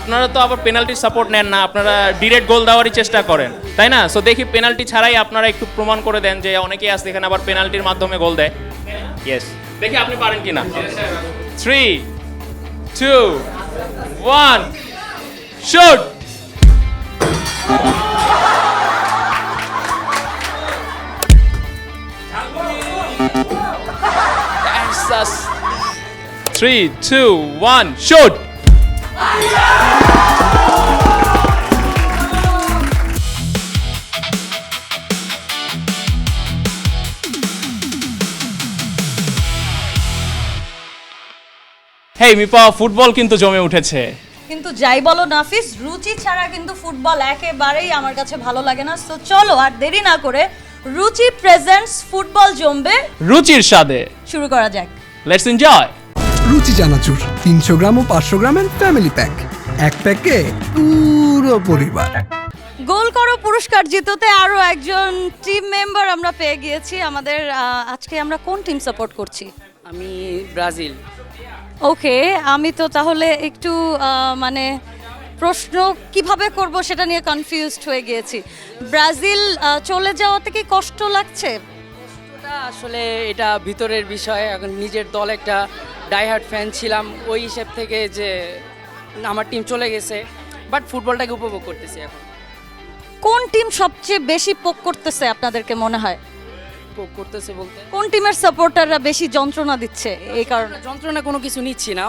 আপনারা তো আবার পেনাল্টির সাপোর্ট নেন না, আপনারা ডিরেক্ট গোল দেওয়ারই চেষ্টা করেন, তাই না? সো দেখি পেনাল্টি ছাড়াই আপনারা একটু প্রমাণ করে দেন যে অনেকেই আছে এখানে আবার পেনাল্টির মাধ্যমে গোল দেয়। ইয়েস, দেখি আপনি পারেন কিনা। 3, 2, 1, শুট! That's 3, 2, 1, shoot! হেই মিপা, ফুটবল কিন্তু জমে উঠেছে। কিন্তু যাই বলো নাফিস, রুচি ছাড়া কিন্তু ফুটবল একেবারেই আমার কাছে ভালো লাগে না। সো চলো আর দেরি না করে রুচি প্রেজেন্টস ফুটবল জমবে রুচির স্বাদে শুরু করা যাক। Let's enjoy. রুচি চানাচুর 300 গ্রাম ও 500 গ্রামের ফ্যামিলি প্যাক, এক প্যাকে পুরো পরিবার। গোল করো পুরস্কার জিততে আরো একজন টিম মেম্বার আমরা পেয়ে গিয়েছি আমাদের। আজকে আমরা কোন টিম সাপোর্ট করছি? আমি ব্রাজিল। ওকে, আমি তো তাহলে একটু মানে প্রশ্ন কিভাবে করব সেটা নিয়ে কনফিউজড হয়ে গিয়েছি। ব্রাজিল চলে যাওয়াতে কি কষ্ট লাগছে? ওটা আসলে এটা ভিতরের বিষয়। এখন নিজের দল একটা ডাইহার্ট ফ্যান ছিলাম, ওই হিসেব থেকে যে আমার টিম চলে গেছে, বাট ফুটবলটাকে উপভোগ করতেছি এখন। কোন টিম সবচেয়ে বেশি পোক করতেছে আপনাদেরকে মনে হয়? উপভোগ করতেছে বলতে কোন টিমের সাপোর্টাররা বেশি যন্ত্রণা দিচ্ছে এই কারণে? যন্ত্রণা কোনো কিছু নিচ্ছি না।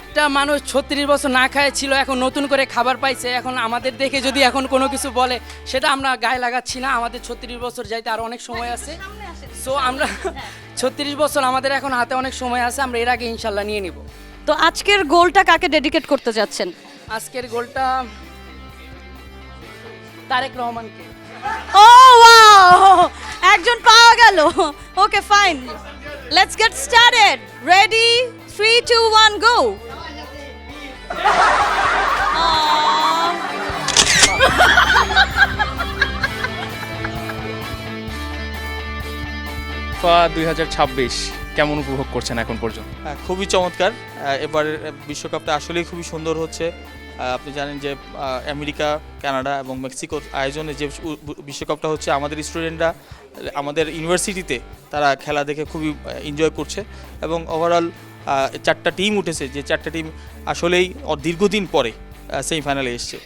একটা মানুষ 36 বছর না খায় ছিল, এখন নতুন করে খাবার পাইছে। এখন আমাদের দেখে যদি এখন কোনো কিছু বলে, সেটা আমরা গায়ে লাগাচ্ছি না। আমাদের 36 বছর যাইতে আরও অনেক সময় আছে। সো আমরা 36 বছর আমাদের এখন হাতে অনেক সময় আছে, আমরা এর আগে ইনশাল্লাহ নিয়ে নিব। তো আজকের গোলটা কাকে ডেডিকেট করতে যাচ্ছেন? আজকের গোলটা তারেক রহমানকে। ও ওয়াও, একজন পাওয়া গেল। Okay fine, let's get started. Ready, 3, 2, 1, গো। ফা 2026 কেমন উপভোগ করছেন এখন পর্যন্ত? খুবই চমৎকার। এবারের বিশ্বকাপটা আসলেই খুবই সুন্দর হচ্ছে। আপনি জানেন যে আমেরিকা, কানাডা এবং মেক্সিকোর আয়োজনে যে বিশ্বকাপটা হচ্ছে, আমাদের স্টুডেন্টরা আমাদের ইউনিভার্সিটিতে তারা খেলা দেখে খুবই এনজয় করছে। এবং ওভারঅল 4টা টিম উঠেছে, যে 4টা টিম আসলেই দীর্ঘদিন পরে সেমিফাইনালে এসছে।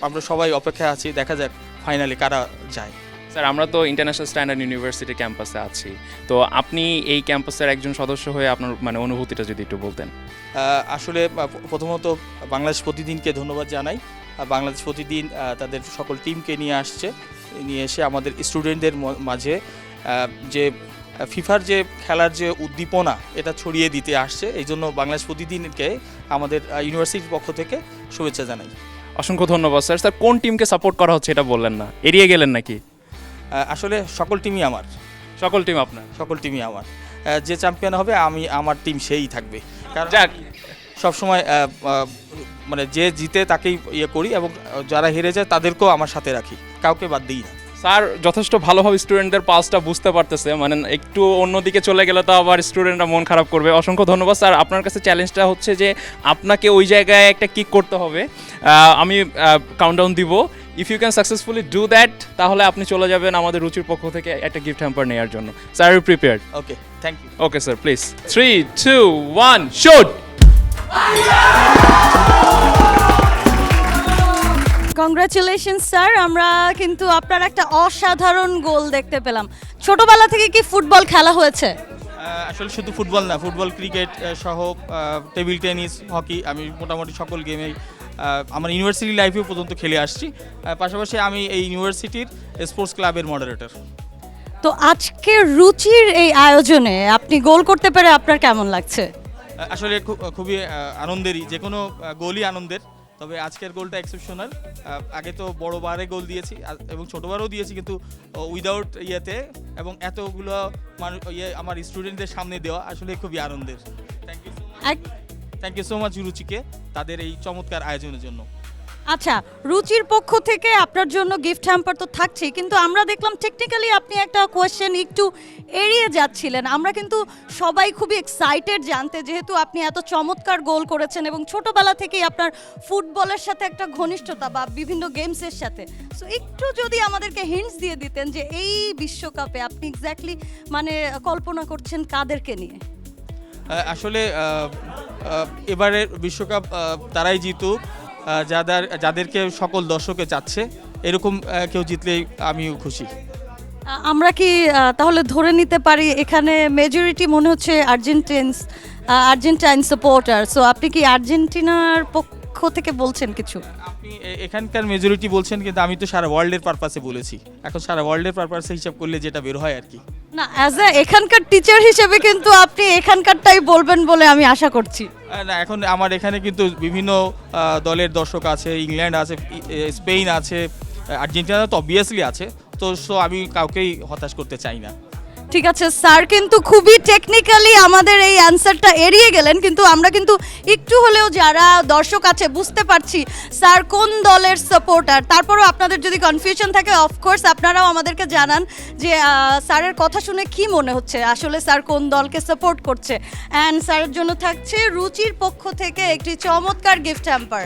আমরা সবাই অপেক্ষায় আছি, দেখা যাক ফাইনালে কারা যায়। স্যার, আমরা তো ইন্টারন্যাশনাল স্ট্যান্ডার্ড ইউনিভার্সিটি ক্যাম্পাসে আছি, তো আপনি এই ক্যাম্পাসের একজন সদস্য হয়ে আপনার মানে অনুভূতিটা যদি একটু বলতেন। আসলে প্রথমত বাংলাদেশ প্রতিদিনকে ধন্যবাদ জানাই। বাংলাদেশ প্রতিদিন তাদের সকল টিমকে নিয়ে এসে আমাদের স্টুডেন্টদের মাঝে যে ফিফার যে খেলার যে উদ্দীপনা, এটা ছড়িয়ে দিতে আসছে। এই জন্য বাংলাদেশ প্রতিদিনকে আমাদের ইউনিভার্সিটির পক্ষ থেকে শুভেচ্ছা জানাই। অসংখ্য ধন্যবাদ স্যার। স্যার, কোন টিমকে সাপোর্ট করা হচ্ছে এটা বললেন না, এড়িয়ে গেলেন নাকি? আসলে সকল টিমই আমার। সকল টিম আপনার? সকল টিমই আমার। যে চ্যাম্পিয়ন হবে আমার টিম সেই থাকবে। কারণ যাক, সবসময় মানে যে জিতে তাকেই ইয়ে করি, এবং যারা হেরে যায় তাদেরকেও আমার সাথে রাখি, কাউকে বাদ দিই না। স্যার যথেষ্ট ভালোভাবে স্টুডেন্টদের পালসটা বুঝতে পারতেছে, মানে একটু অন্যদিকে চলে গেলে তো আবার স্টুডেন্টরা মন খারাপ করবে। অসংখ্য ধন্যবাদ স্যার। আপনার কাছে চ্যালেঞ্জটা হচ্ছে যে আপনাকে ওই জায়গায় একটা কিক করতে হবে। আমি কাউন্টডাউন দিব। If you can successfully do that, তাহলে আপনি চলে যাবেন আমাদের রুচির পক্ষ থেকে একটা গিফট হ্যাম্পার নেওয়ার জন্য। Sir, you prepared? Okay, thank you. Okay sir, please 3, 2, 1, shoot! Congratulation sir, আমরা কিন্তু আপনার একটা অসাধারণ গোল দেখতে পেলাম। ছোটবেলা থেকে কি ফুটবল খেলা হয়েছে? আসলে শুধু ফুটবল না, ফুটবল, ক্রিকেট সহ টেবিল টেনিস, হকি, আমি মোটামুটি সকল গেমেই আমার ইউনিভার্সিটি লাইফেও পর্যন্ত খেলে আসছি। পাশাপাশি আমি এই ইউনিভার্সিটির স্পোর্টস ক্লাবের মডারেটর। তো আজকে রুচির এই আয়োজনে আপনি গোল করতে পেরে আপনার কেমন লাগছে? আসলে খুবই আনন্দেরই, যে কোনো গোলই আনন্দের, তবে আজকের গোলটা এক্সেপশনাল। আগে তো বড়বারে গোল দিয়েছি এবং ছোটবারও দিয়েছি, কিন্তু উইদাউট ইয়েতে এবং এতগুলো মানুষ আমার স্টুডেন্টদের সামনে দেওয়া আসলে খুবই আনন্দের। থ্যাংক ইউ সো মাচ রুচিকে তাদের এই চমৎকার আয়োজনের জন্য। আচ্ছা, রুচির পক্ষ থেকে আপনার জন্য গিফট হ্যাম্পার তো থাকছেই, কিন্তু আমরা দেখলাম টেকনিক্যালি আপনি একটা কোয়েশ্চেন একটু এড়িয়ে যাচ্ছিলেন। আমরা কিন্তু সবাই খুবই এক্সাইটেড জানতে, যেহেতু আপনি এত চমৎকার গোল করেছেন এবং ছোটবেলা থেকেই আপনার ফুটবলের সাথে একটা ঘনিষ্ঠতা বা বিভিন্ন গেমসের সাথে। সো একটু যদি আমাদেরকে হিন্টস দিয়ে দিতেন যে এই বিশ্বকাপে আপনি এক্স্যাক্টলি মানে কল্পনা করছেন কাদেরকে নিয়ে? আসলে এবারের বিশ্বকাপ তারাই জিতুক যাদেরকে সকল দর্শকে চাচ্ছে, এরকম কেউ জিতলেই আমিও খুশি। আমরা কি তাহলে ধরে নিতে পারি এখানে মেজরিটি মনে হচ্ছে আর্জেন্টাইন সাপোর্টার, সো আপনি কি আর্জেন্টিনার পক্ষ থেকে বলছেন কিছু? আপনি এখানকার মেজরিটি বলছেন, কিন্তু আমি তো সারা ওয়ার্ল্ডের পারপাসে বলেছি। এখন সারা ওয়ার্ল্ডের পারপাসে হিসাব করলে যেটা বের হয় আর কি। না, অ্যাজ এ এখানকার টিচার হিসেবে কিন্তু আপনি এখানকারটাই বলবেন বলে আমি আশা করছি। না, এখন আমার এখানে কিন্তু বিভিন্ন দলের দর্শক আছে, ইংল্যান্ড আছে, স্পেন আছে, আর্জেন্টিনা তো অবভিয়াসলি আছে, তো সো আমি কাউকেই হতাশ করতে চাই না। ঠিক আছে স্যার, কিন্তু খুবই টেকনিক্যালি আমাদের এই অ্যান্সারটা এড়িয়ে গেলেন, কিন্তু আমরা কিন্তু একটু হলেও যারা দর্শক আছে বুঝতে পারছি স্যার কোন দলের সাপোর্টার। তারপরও আপনাদের যদি কনফিউশন থাকে অফকোর্স আপনারাও আমাদেরকে জানান যে স্যারের কথা শুনে কি মনে হচ্ছে, আসলে স্যার কোন দলকে সাপোর্ট করছে। অ্যান্ড স্যারের জন্য থাকছে রুচির পক্ষ থেকে একটি চমৎকার গিফট হ্যাম্পার।